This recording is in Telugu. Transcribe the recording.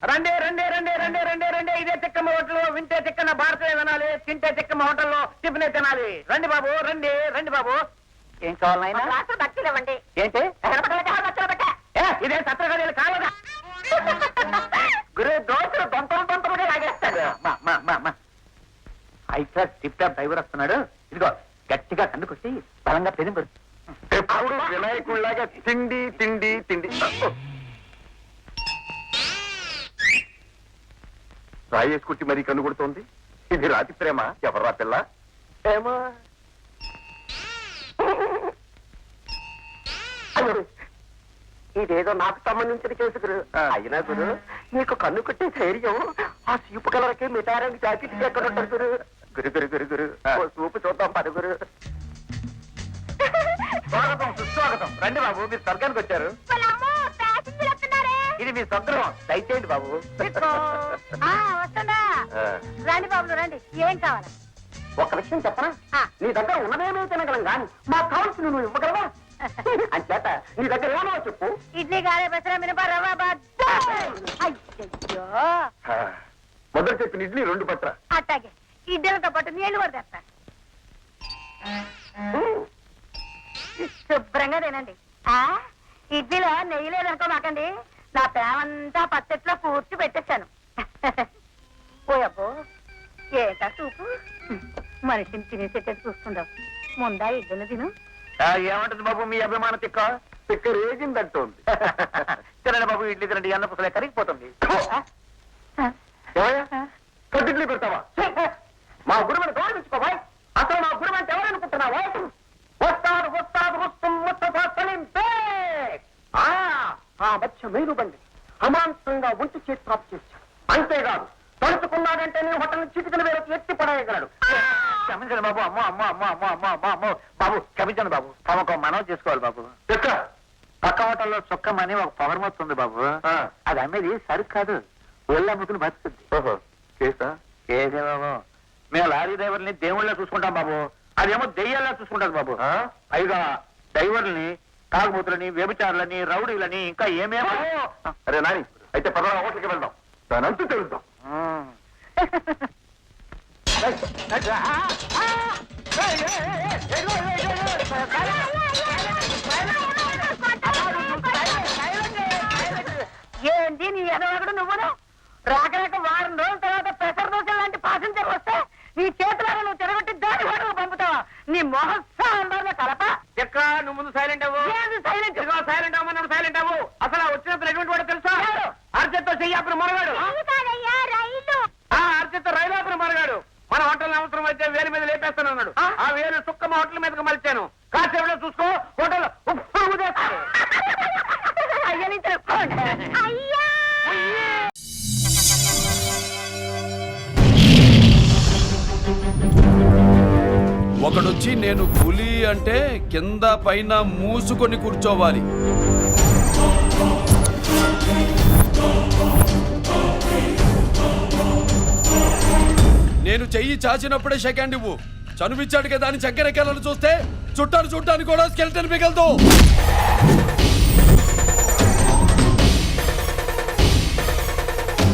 రండి రండి రండి రండి రండి రండి ఇదే చిక్కమ్మ హోటల్లో వింటే చిక్కన్న భారతీయ వినాలి, తింటే చిక్కమ్మ హోటల్లో టిఫిన్ తినాలి. రండి బాబు రండి రండి బాబు. ఏం కావాలి బట్టలు ఇవ్వండి. ఏంటి ఇదే సత్రగదిలు కావాలా? గురు దోశలు దొంతలు దొంతలుగా లాగేస్తాడు. అయితే టిప్ టాప్ డ్రైవర్ వస్తున్నాడు. ఇదిగో గట్టిగా కన్నుకొచ్చి బలంగా పెరిగి ఎప్పుడు వినాయకుడిలాగా తిండి తిండి తిండి. రాయేసుకుట్టి మరీ కన్ను కొడుతోంది. ఇది రాతి ప్రేమ. ఎవర్రా పిల్ల? ఏమో ఇదేదో నాకు సంబంధించిన కేసు గురు. అయినా గురు నీకు కన్ను కొట్టే ధైర్యం ఆ సూపు కలర్కి మిఠాయి జాకెట్ ఎక్కడ ఉంటారు గురు? గురు గురు గురు గురు సూపు చూద్దాం పద గురు. స్వాగతం సుస్వాగతం. రండి బాబు, మీరు స్వర్గానికి వచ్చారు. ఇది మీ స్వగ్రహం, దయచేయండి బాబు. వస్తుందా? రండి బాబులు రండి. ఏం కావాలి? ఒక విషయం చెప్పనా? నీ దగ్గర ఉన్నదేమీ తినగలం గాని మాకు కావాల్సిన నువ్వు ఇవ్వగలవా? అంచేత నీ దగ్గర ఏమో చెప్పు. ఇడ్లీ గారే పెసర మినప రవ్వ బద్ద. అయ్యో మొదలు చెప్పిన ఇడ్లీ 2 పట్ల. అట్టాగే ఇడ్లీలతో పాటు నీళ్లు కూడా తెస్తా. శుభ్రంగా తినండి. ఇడ్లీలో నెయ్యి లేదనుకోమాకండి. నా ప్రేమంతా పచ్చట్లో పూర్తి పెట్టేశాను. పోయబ్బో ఏంటా చూపు, మనిషిని తినేసేటట్టు చూస్తుండవు. ముందా ఇడ్లీలు తిను. ఏమంటుంది బాబు మీ అభిమాన తిక్క? తిక్క రేగిందంటోంది. తినండి బాబు, ఇడ్లీ తినండి. అన్న పుసలే కరిగిపోతుంది. కడ్డిడ్లీ పెడతావా? మా గురువుని గౌరవించుకోవా? అసలు మా గురువు అంటే ఎవరనుకుంటున్నావా? వస్తాడు వస్తాడు ఆ మధ్య మేలు బండి అమాంతంగా ఒంటి చేతి తాపు చేశాడు. అంతేకాదు తలుచుకున్నాడంటే నేను హోటల్ చిటికల వేలకు ఎత్తి పడేయగలడు. క్షమించండి బాబు. అమ్మో అమ్మో అమ్మో అమ్మో అమ్మో అమ్మో అమ్మో బాబు, క్షమించండి బాబు. తమకు మనవి చేసుకోవాలి బాబు. పక్క హోటల్లో చొక్కమని ఒక పవర్ మొత్తుంది బాబు. అది అమ్మేది సరుకు కాదు, ఒళ్ళు అమ్ముకుని బతుకుతుంది. ఓహో కేసా? ఏదే బాబు, మేము లారీ డ్రైవర్ని దేవుళ్ళ చూసుకుంటాం బాబు, అదేమో దెయ్యాల్లా చూసుకుంటారు బాబు. పైగా డ్రైవర్లని తాగుబోతులని వ్యభిచారులని రౌడీలని ఇంకా ఏమేమో. అరే నాని, అయితే పదహారు హోటల్కి వెళ్దాం, దానంతా తెలుద్దాం. ఏంటి నీ ఎదవగడు నువ్వును? రాక వారం రోజుల తర్వాత పెసర దోశ లాంటి పాసింజర్ వస్తే నీ చేతులాగా నువ్వు తిరగొట్టి దాని వాడు పంపుతావా? నీ మొహస్సాలో కలప. ఎక్క నువ్వు ముందు సైలెంట్ అవ్వు. సైలెంట్ సైలెంట్ అవ్వమన్నాడు, సైలెంట్ అవ్వు. అసలు వచ్చినప్పుడు ఎటువంటి వాడు తెలుసా? అర్జెత్తో చెయ్యాపుర మొరగాడు. అర్జెత్తో రైలాపుర మొరగాడు. మన హోటల్ అవసరం అయితే వేలు మీద లేపేస్తానన్నాడు. ఆ వేలు సుక్కమ్మ హోటల్ మీదకి మలిచాను. కాసేపులో చూసుకో, హోటల్ ఒకడొచ్చి నేను పులి అంటే కింద పైన మూసుకొని కూర్చోవాలి. నేను చెయ్యి చాచినప్పుడే సెకండ్ ఇవ్వు. చనువిచ్చాడు కదా అని చక్కెర ఎక్కాలని చూస్తే చుట్టాను చూడటానికి కూడా స్కెల్టన్ మిగలదు.